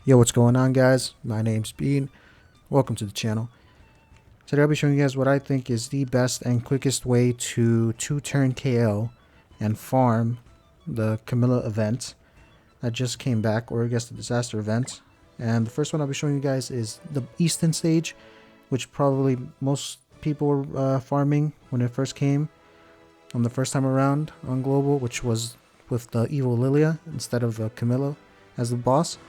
Yo, what's going on, guys? My name's Bean. Welcome to the channel. Today I'll be showing you guys what I think is the best and quickest way to 2-turn KO and farm the Camila event that just came back, or I guess the disaster event. And the first one I'll be showing you guys is the Eastin stage, which probably most people were farming when it first came on the first time around on Global, which was with the evil Lilia instead of Camila as the boss.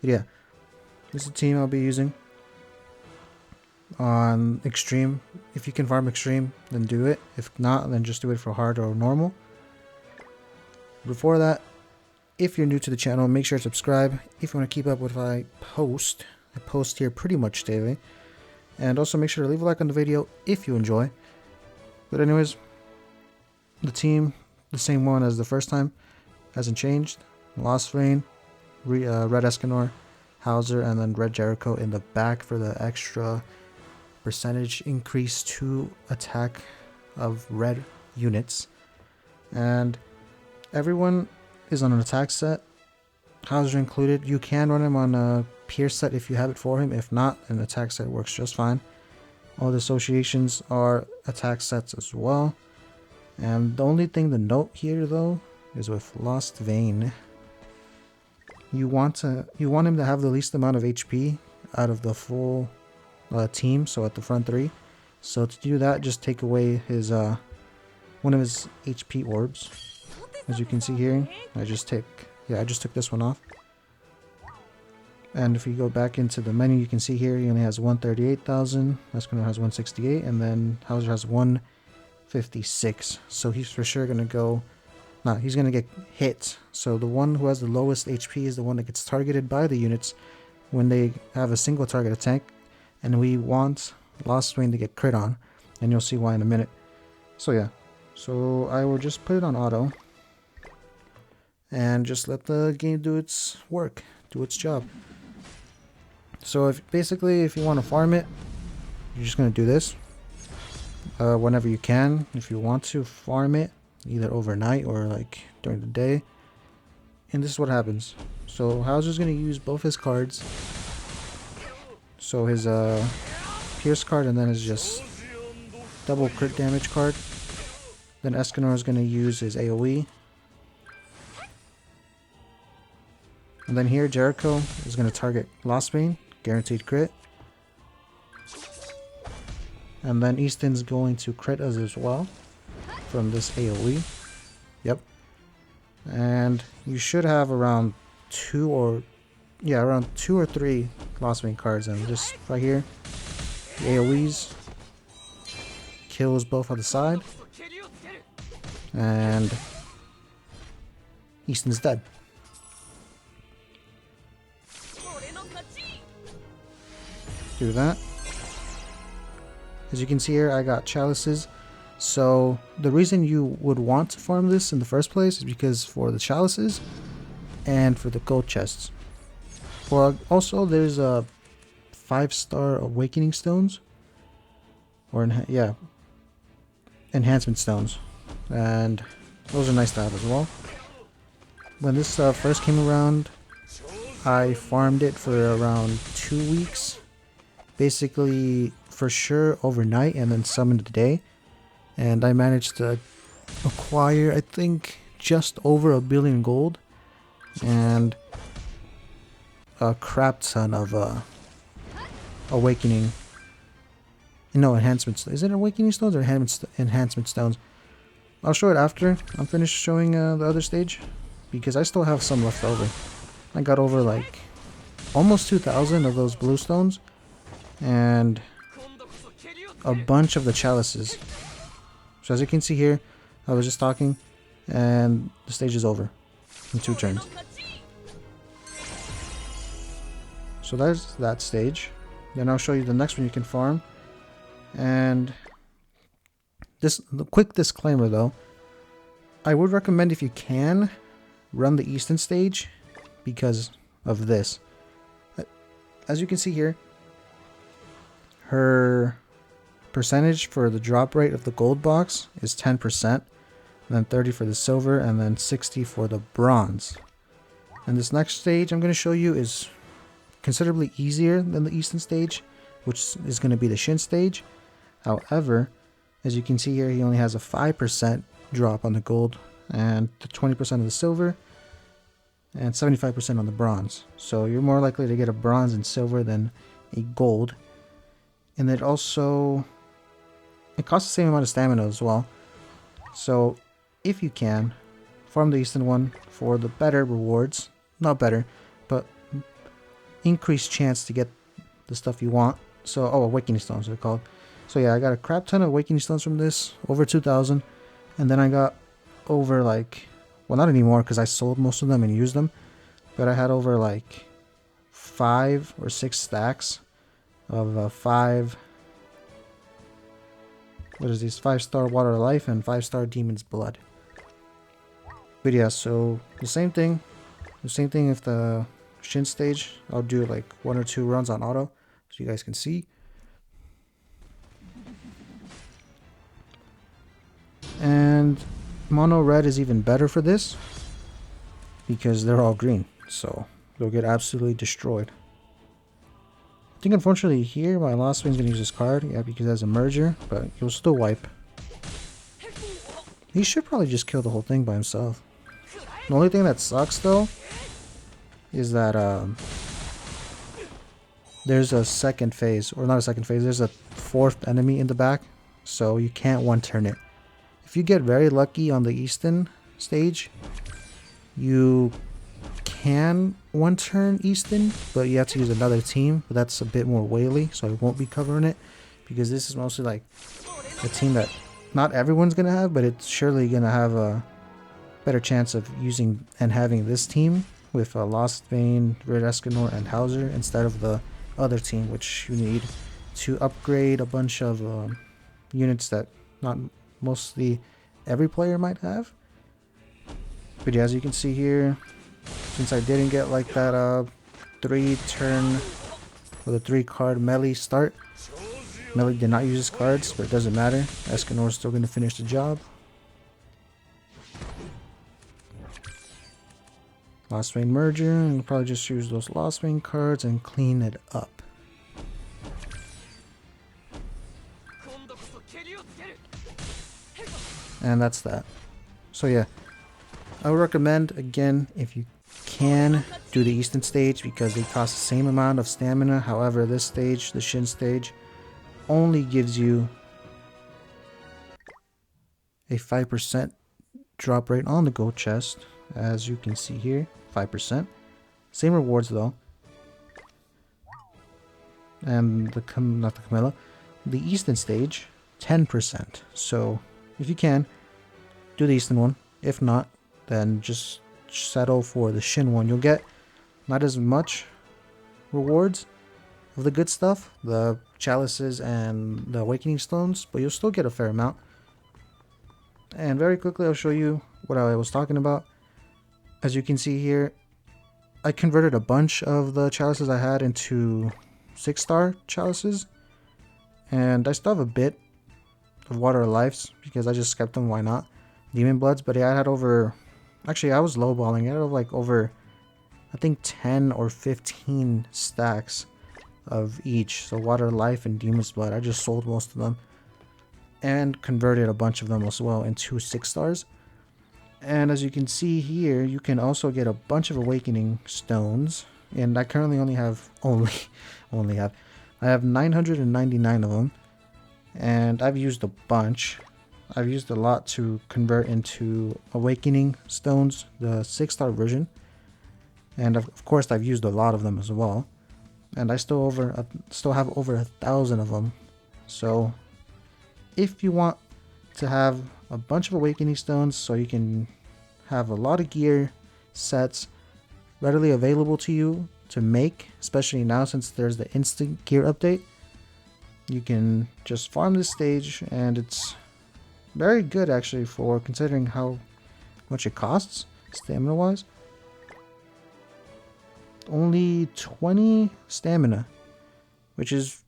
But yeah, this is the team I'll be using on Extreme. If you can farm Extreme, then do it. If not, then just do it for hard or normal. Before that, if you're new to the channel, make sure to subscribe. If you want to keep up with what I post here pretty much daily. And also make sure to leave a like on the video if you enjoy. But anyways, the team, the same one as the first time, hasn't changed. Lost Rain, Red Escanor, Hauser, and then Red Jericho in the back for the extra percentage increase to attack of red units. And everyone is on an attack set, Hauser included. You can run him on a Pierce set if you have it for him. If not, an attack set works just fine. All the associations are attack sets as well. And the only thing to note here though is with Lost Vein, you want him to have the least amount of HP out of the full team, so at the front three. So to do that, just take away his one of his HP orbs. As you can see here, I just took this one off. And if you go back into the menu, you can see here he only has 138,000. Escanor has 168, and then Hauser has 156. So he's for sure gonna go. No, he's going to get hit. So the one who has the lowest HP is the one that gets targeted by the units when they have a single target attack. And we want Lost Rain to get crit on. And you'll see why in a minute. So yeah. So I will just put it on auto. And just let the game do its work. Do its job. So if you want to farm it, you're just going to do this. Whenever you can. If you want to farm it, either overnight or like during the day. And this is what happens. So Hauser's going to use both his cards. So his Pierce card, and then his just double crit damage card. Then Escanor is going to use his AoE. And then here Jericho is going to target Lost Vein, guaranteed crit. And then Eastin's going to crit us as well from this AoE. Yep. And you should have around two or three Lost Vein cards, and just right here the AoEs kills both on the side, and Easton's dead. Do that. As you can see here, I got chalices. So the reason you would want to farm this in the first place is because for the chalices and for the gold chests. Or also there's a 5-star awakening stones, or enhancement stones, and those are nice to have as well. When this first came around, I farmed it for around 2 weeks, basically for sure overnight and then some in the day. And I managed to acquire, I think, just over 1 billion gold and a crap ton of awakening. No, enhancements. Is it awakening stones or enhancement stones? I'll show it after I'm finished showing the other stage, because I still have some left over. I got over like almost 2,000 of those blue stones and a bunch of the chalices. So as you can see here, I was just talking, and the stage is over in 2 turns. So there's that stage. Then I'll show you the next one you can farm. And the quick disclaimer though, I would recommend, if you can, run the Eastin stage because of this. As you can see here, her percentage for the drop rate of the gold box is 10%, then 30 for the silver, and then 60 for the bronze. And this next stage I'm going to show you is considerably easier than the Eastin stage, which is going to be the Shin stage. However, as you can see here, he only has a 5% drop on the gold and 20% of the silver and 75% on the bronze. So you're more likely to get a bronze and silver than a gold. And it costs the same amount of stamina as well. So if you can, farm the Eastin one for the better rewards. Not better, but increased chance to get the stuff you want. So, awakening stones they're called. So yeah, I got a crap ton of awakening stones from this, over 2,000. And then I got over like, well, not anymore because I sold most of them and used them. But I had over like 5 or 6 stacks of 5 5-star Water of Life and 5-star Demon's Blood. But yeah, so the same thing with the Shin stage. I'll do like 1 or 2 runs on auto so you guys can see. And mono red is even better for this because they're all green, so they'll get absolutely destroyed. I think unfortunately here my last wing's gonna use this card, yeah, because it has a merger, but he'll still wipe. He should probably just kill the whole thing by himself. The only thing that sucks though is that there's a second phase, or not a second phase, there's a 4th enemy in the back, so you can't one-turn it. If you get very lucky on the Eastin stage, you can one-turn Eastin, but you have to use another team, but that's a bit more whaley, so I won't be covering it, because this is mostly like a team that not everyone's going to have, but it's surely going to have a better chance of using and having this team with Lost Vein, Red Escanor, and Hauser instead of the other team, which you need to upgrade a bunch of units that not mostly every player might have. But yeah, as you can see here, since I didn't get like that 3-turn with a 3-card melee start, melee did not use his cards, but it doesn't matter. Escanor is still going to finish the job. Lost Vein merger, and we'll probably just use those Lost Vein cards and clean it up. And that's that. So yeah, I would recommend, again, if you can, do the Eastin stage because they cost the same amount of stamina. However, this stage, the Shin stage, only gives you a 5% drop rate on the gold chest, as you can see here, 5%. Same rewards though. And the Camila, the Eastin stage, 10%. So if you can, do the Eastin one. If not, then just settle for the Shin one. You'll get not as much rewards of the good stuff, the chalices and the awakening stones, but you'll still get a fair amount. And very quickly I'll show you what I was talking about. As you can see here, I converted a bunch of the chalices I had into 6-star chalices, and I still have a bit of Water of Lives because I just kept them, why not? Demon Bloods, but yeah, I had over, actually I was lowballing, I had like over, I think 10 or 15 stacks of each, so Water of Life and Demon's Blood. I just sold most of them and converted a bunch of them as well into 6 stars. And as you can see here, you can also get a bunch of awakening stones, and I currently only have I have 999 of them, and I've used a bunch. I've used a lot to convert into awakening stones, the 6-star version, and of course I've used a lot of them as well, and I still have over 1,000 of them. So if you want to have a bunch of awakening stones so you can have a lot of gear sets readily available to you to make, especially now since there's the instant gear update, you can just farm this stage, and it's very good actually for considering how much it costs stamina wise. Only 20 stamina, which is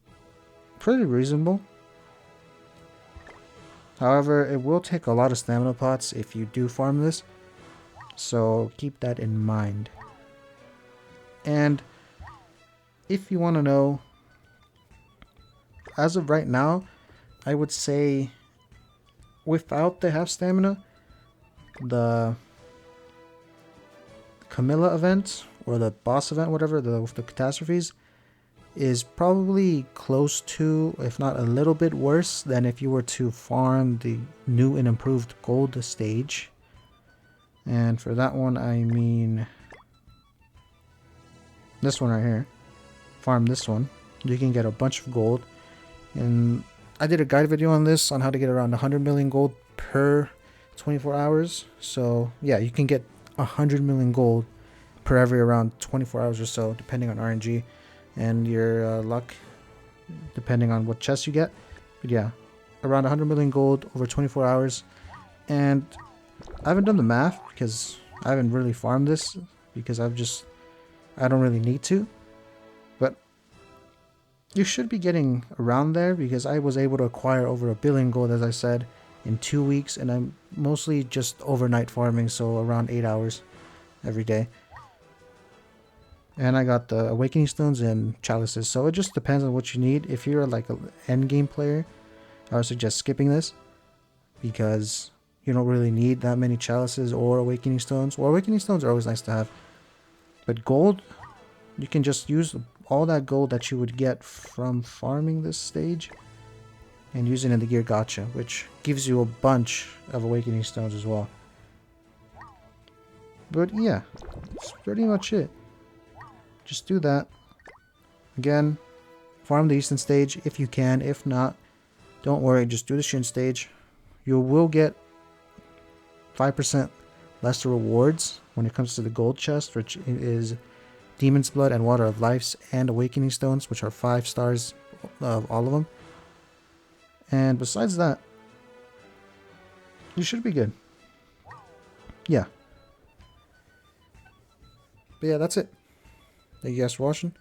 pretty reasonable. However, it will take a lot of stamina pots if you do farm this, so keep that in mind. And if you want to know, as of right now, I would say without the half stamina, the Camila event or the boss event, whatever, the catastrophes, is probably close to, if not a little bit worse than if you were to farm the new and improved gold stage. And for that one, I mean this one right here. Farm this one. You can get a bunch of gold. And I did a guide video on this on how to get around 100 million gold per 24 hours. So yeah, you can get 100 million gold per every around 24 hours or so, depending on RNG and your luck, depending on what chest you get. But yeah, around 100 million gold over 24 hours. And I haven't done the math because I haven't really farmed this because I don't really need to. But you should be getting around there because I was able to acquire over 1 billion gold, as I said, in 2 weeks. And I'm mostly just overnight farming, so around 8 hours every day. And I got the Awakening Stones and Chalices, so it just depends on what you need. If you're like an endgame player, I would suggest skipping this because you don't really need that many Chalices or Awakening Stones. Well, Awakening Stones are always nice to have. But gold, you can just use all that gold that you would get from farming this stage and use it in the gear gacha, which gives you a bunch of Awakening Stones as well. But yeah, that's pretty much it. Just do that. Again, farm the Eastin stage if you can. If not, don't worry. Just do the Shin stage. You will get 5% lesser rewards when it comes to the gold chest, which is Demon's Blood and Water of Lives and Awakening Stones, which are 5 stars of all of them. And besides that, you should be good. Yeah. But yeah, that's it. Thank you guys for watching.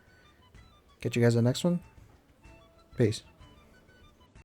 Catch you guys in the next one. Peace.